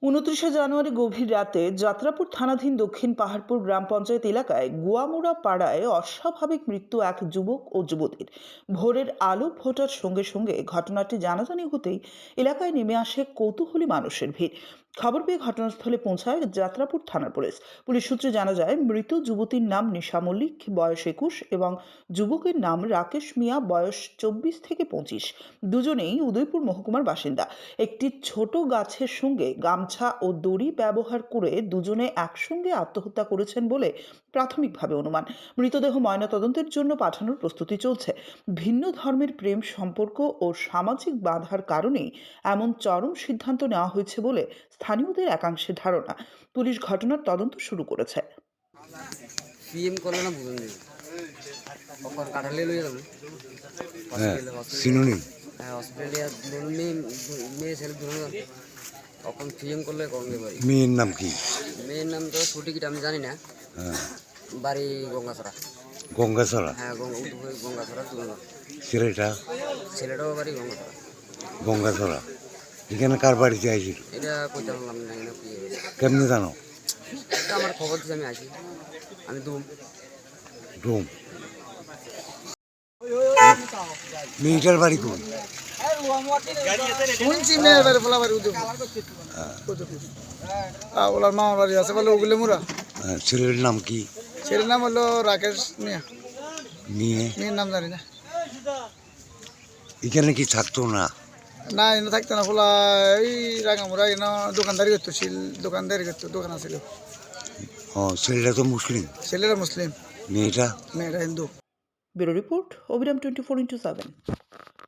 29শে জানুয়ারি গভীর রাতে যাত্রাপুর থানাধীন দক্ষিণ পাহাড়পুর গ্রাম পঞ্চায়েত এলাকায় গুয়ামুড়া পাড়ায় অস্বাভাবিক মৃত্যু এক যুবক ও যুবতীর। ভোরের আলো ফোটার সঙ্গে সঙ্গে ঘটনাটি জানাজানি হতেই এলাকায় নেমে আসে কৌতূহলী মানুষের ভিড়। খবর পেয়ে ঘটনাস্থলে পৌঁছায় যাত্রাপুর থানার পুলিশ। পুলিশ সূত্রে জানা যায়, মৃত যুবতীর নাম নিশা মল্লিক, বয়স 21, এবং যুবকের নাম রাকেশ মিয়া, বয়স 24 থেকে 25। দুজনেই উদয়পুর মহকুমার বাসিন্দা। একটি ছোট গাছের সঙ্গে গামছা ও দড়ি ব্যবহার করে দুজনে একসঙ্গে আত্মহত্যা করেছেন বলে প্রাথমিকভাবে অনুমান। মৃতদেহ ময়নাতদন্তের জন্য পাঠানোর প্রস্তুতি চলছে। ভিন্ন ধর্মের প্রেম সম্পর্ক ও সামাজিক বাধার কারণেই এমন চরম সিদ্ধান্ত নেওয়া হয়েছে বলে স্থানীয়দের একাংশের ধারণা। পুলিশ ঘটনার তদন্ত শুরু করেছে। পিএম করলে না বুঝুন কখন কাটালে লইয়া যাবেন সিনোনিম হ্যাঁ অস্ট্রেলিয়া মেয়ে ছেলে ধরুন কখন পিএম করলে কখন পারি। মেয়ের নাম কি? মেয়ের নাম তো সঠিক আমি জানি না। বাড়ি গঙ্গাছড়া। গঙ্গাছড়া? হ্যাঁ গঙ্গাছড়া তুলনা। ছেলেটাও বাড়ি গঙ্গাছড়া। গঙ্গাছড়া। এখানে কার বাড়িতে আইছিল? এটা কইতে পারলাম না। কেমনি জানো? এটা আমার খবর দিচ্ছে, আমি আসি। আমি ডুম। মেয়েটার বাড়ি কোন? শুনছি মেয়ের বাড়ি ফোলা বাড়ি ওলার মামার বাড়ি আছে বলে ওগুলো মোরা। ছেলের নাম কি? ছেলের নাম হলো রাকেশ মিয়া। মেয়ের নাম জানি না। এখানে কি থাকতো না? না এনে থাকতো না। ফোলা এই রাঙামোড়া এনে দোকানদারি করতো, দোকানদারি করতো, দোকান আছিল। ছেলেটা তো মুসলিম? ছেলেরা মুসলিম, মেয়েটা মেয়েটা হিন্দু। ব্যুরো রিপোর্ট, অবিরাম 24x7।